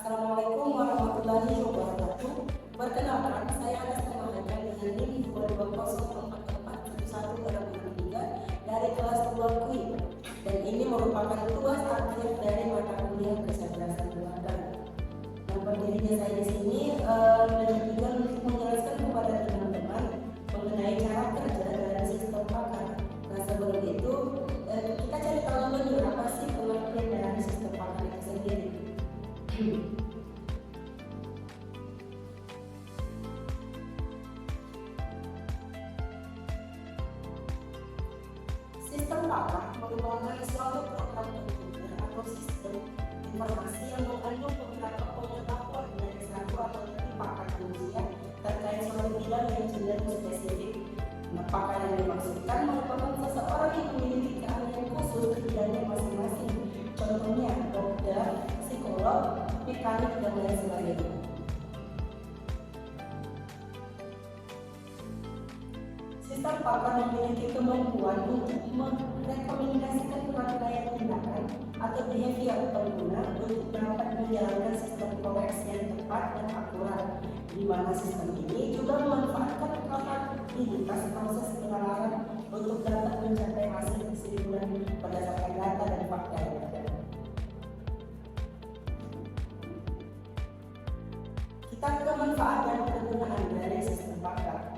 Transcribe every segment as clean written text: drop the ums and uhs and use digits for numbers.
Assalamualaikum warahmatullahi wabarakatuh. Perkenalkan, saya Anas Ramadan dengan NIM 2204411/3 dari kelas 2 QUI, dan ini merupakan tugas akhir dari mata kuliah kecerdasan buatan. Nah, berdirinya saya di sini dengan tujuan untuk menjelaskan kepada teman-teman mengenai cara kerja dari sistem pakar. Nah, sebelum itu kita cari tahu dulu apa sih pengertian dari sistem pakar itu sendiri. Sistem pakar merupakan suatu program komputer atau sistem informasi yang mengandung beberapa pengetahuan dari satu atau lebih pakar manusia terkait suatu bidang yang cenderung spesifik. Nah, pakar yang dimaksudkan merupakan seseorang yang memiliki keahlian khusus di bidangnya masing-masing. Contohnya dokter, psikolog, mekanik, dan lain sebagainya. Sistem pakar memiliki kemampuan untuk merekomendasikan rangkaian tindakan atau behavior pengguna untuk dapat menjalankan sistem koreksi yang tepat dan akurat, di mana sistem ini juga memanfaatkan kapabilitas proses penalaran untuk dapat mencapai hasil kesimpulan berdasarkan data dan fakta yang ada. Kita ke manfaat dan penggunaan dari sistem pakar.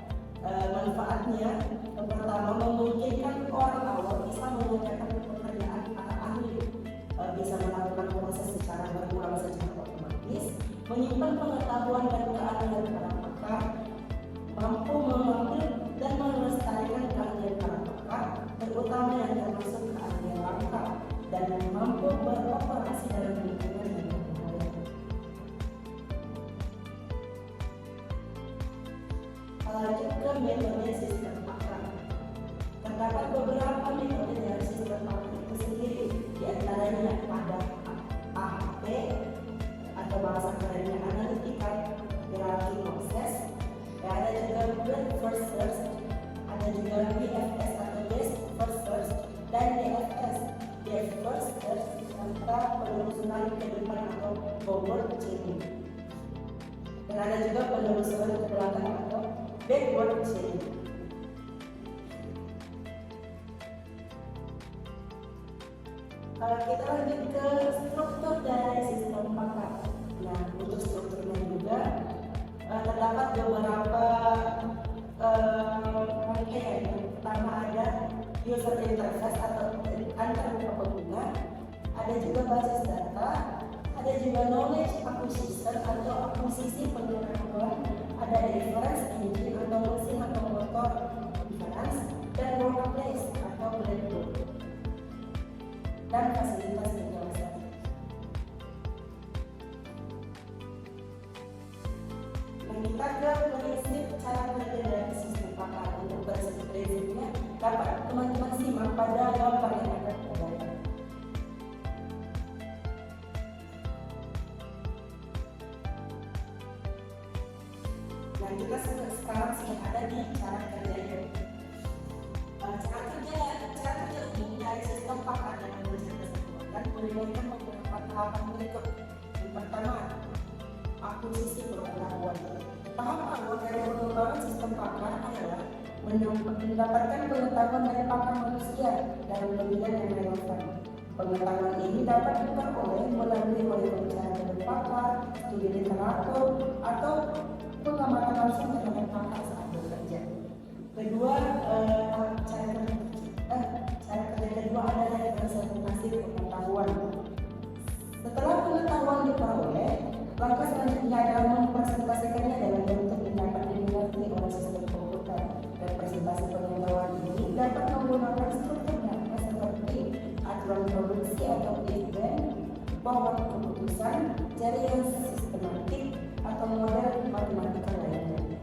Manfaatnya, yang pertama, memungkinkan orang awam bisa mengerjakan pekerjaan para ahli, bisa melakukan proses secara berulang secara otomatis, menyimpan pengetahuan dan keahlian para pakar, mampu mengambil dan melestarikan keahlian para pakar, terutama yang termasuk keahlian langka, dan mampu beroperasi dalam lingkungan yang berbahaya. Lanjut ke metode sistem pakar. Terdapat beberapa metode dari sistem pakar itu sendiri, di antaranya ada AHP atau bahasa kerennya Analytical Hierarchy Process, ada juga Brute First Search, ada juga BFS atau Best First Search, dan DFS First Search, serta penelusuran ke depan atau forward chaining, dan ada juga penelusuran ke belakang atau backward chaining. Kita lanjut ke struktur dari sistem pakar. Nah, untuk strukturnya juga terdapat beberapa rangkaian. Yang pertama ada user interface atau antar pengguna, ada juga basis data, ada juga knowledge acquisition atau akuisisi pengetahuan, ada reference engine atau mesin atau motor inference, dan workplace atau blackboard, dan fasilitas penjelasan. Nah, kita ke prinsip cara kerja dari sistem pakar. Untuk prinsipnya dapat teman-teman simak pada gambar yang akan terdapat. Nah, kita sekarang sudah ada di cara kerjanya. Cara kerja umum dari sistem pakar dan kecerdasan buatan melibatkan beberapa tahapan berikut. Yang pertama, akuisisi pengetahuan. Tahap awal dari pengembangan sistem pakar adalah mendapatkan pengetahuan dari pakar manusia dalam bidang yang relevan. Pengetahuan ini dapat diperoleh melalui wawancara dengan pakar, studi literatur, atau pengamatan langsung terhadap pakar saat bekerja. Kedua, cara kerja kedua adalah presentasi pengetahuan. Setelah pengetahuan diperoleh, langkah selanjutnya adalah mempresentasikannya dalam bentuk yang dapat dimengerti oleh sistem komputer. Representasi pengetahuan ini dapat menggunakan struktur data seperti aturan produksi atau event, pola keputusan, jaringan sistematik, atau model matematika lainnya.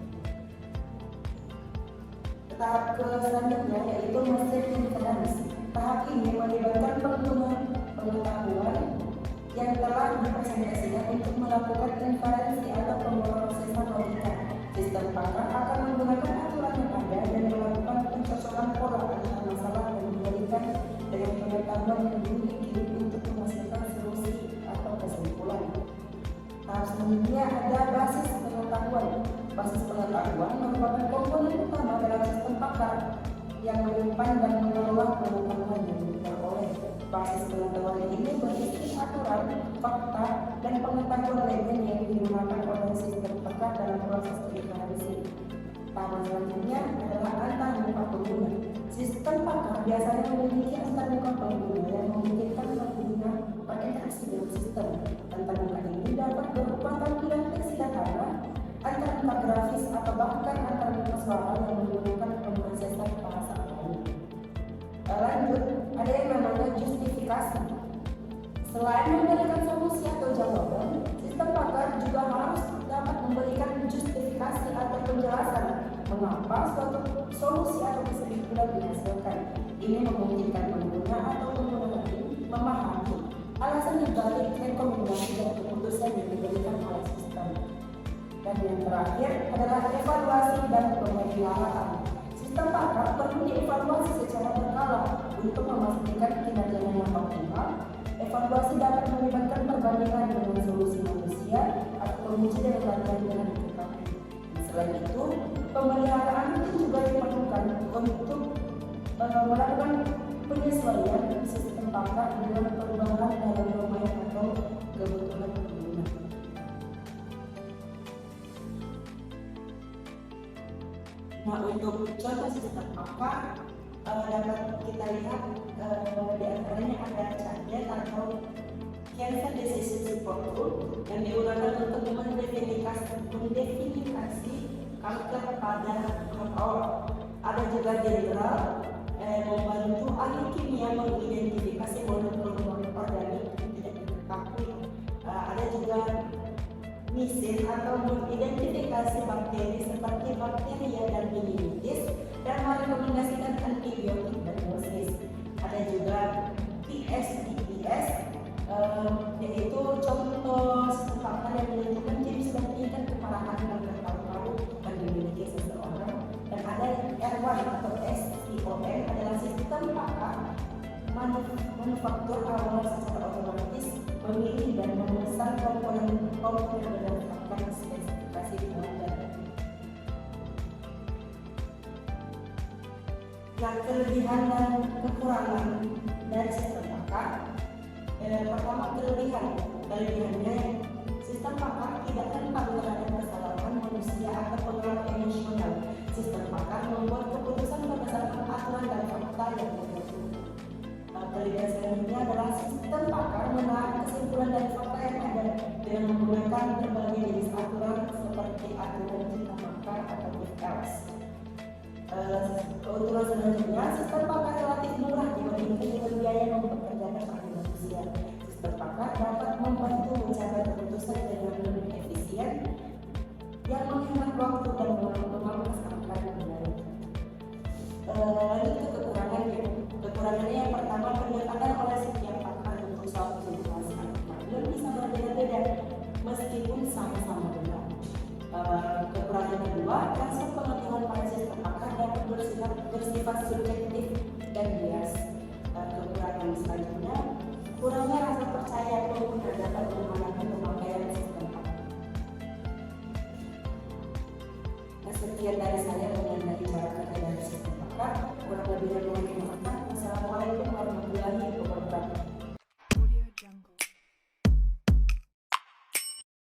Tahap selanjutnya yaitu mesin inference. Tahap ini melibatkan pengetahuan yang telah dipresentasikan untuk melakukan inferensi atau pemrosesan logika. Sistem pakar akan menggunakan aturan yang ada dan melakukan pencocokan pola antara masalah yang diberikan dengan pengetahuan yang dimiliki untuk menghasilkan solusi atau kesimpulan. pengetahuan merupakan komponen utama dalam sistem pakar yang menyimpan dan mengelola pengetahuan yang diperoleh. Basis pengetahuan ini berisi aturan, fakta, dan pengetahuan lainnya yang digunakan oleh sistem pakar dalam proses verifikasi. Tahap selanjutnya adalah antarmuka pengguna. Sistem pakar biasanya memiliki antarmuka pengguna yang memungkinkan pengguna berinteraksi dengan sistem. Antarmuka ini dapat berupa tampilan teks sederhana, antarmuka grafis, atau bahkan antarmuka suara yang menggunakan pemrosesan bahasa alami. Lanjut, ada yang namanya justifikasi. Selain memberikan solusi atau jawaban, sistem pakar juga harus dapat memberikan justifikasi atau penjelasan mengapa suatu solusi atau kesimpulan dihasilkan. Ini memungkinkan pengguna atau pengguna lain memahami alasan dibalik rekomendasi dan keputusan yang diberikan oleh sistem. Dan yang terakhir adalah evaluasi dan pemeliharaan. Sistem pakar perlu dievaluasi secara berkala untuk memastikan kinerjanya yang optimal. Evaluasi dapat melibatkan perbandingan dengan solusi manusia atau penguji dan latihan dengan ITKP. Selain itu, pemeliharaan itu juga diperlukan untuk melakukan penyesuaian sistem pakar dengan perubahan dalam domain atau kebutuhan pengguna. Nah, untuk contoh sistem pakar dapat kita lihat di antaranya ada CHADET atau Cancer Decision Support Tool yang digunakan untuk mendefinisi kanker pada awal. Ada juga General membantu ahli kimia mengidentifikasi molekul organik yang tidak diketahui. Ada juga MISIN atau mengidentifikasi bakteri seperti bakteria dan meningitis dan merekomendasikan antibiotik dan dosis. Ada juga PSDPS, yaitu contoh sistem pakar yang menentukan jenis dan tingkat keparahan kanker paru-paru yang dimiliki seseorang. Dan ada R1 atau SCON adalah sistem pakar manufaktur awal secara otomatis memilih dan memesan komponen berdasarkan spesifikasi pelanggan. Nah, kelebihan dan kekurangan dari sistem pakar. Pertama, kelebihannya sistem pakar tidak rentan terhadap kesalahan manusia atau pengaruh emosional. Sistem pakar membuat keputusan berdasarkan aturan dan fakta yang tertentu. Kelebihan selanjutnya adalah sistem pakar menarik kesimpulan dari fakta yang ada dengan menggunakan berbagai jenis aturan seperti aturan cipta pakar atau BIPS. Keuntungan selanjutnya, sistem pakar relatif murah dibandingkan dengan biaya yang mempekerjakan ahli manusia. Sistem pakar dapat membantu mencapai keputusan dengan lebih efisien, yang menghemat waktu dan memangkas angka yang menarik. Lanjut ke kekurangannya. Kekurangannya yang pertama, pendekatan oleh setiap pakar untuk suatu situasi atau problem bisa berbeda-beda meskipun sama-sama benar. Kekurangan kedua, transfer pengetahuan pada sistem pakar dapat bersifat subjektif dan bias. Kekurangan selanjutnya, kurangnya rasa percaya pengguna dapat menghalangi pemakaian sistem pakar. Sekian dari saya.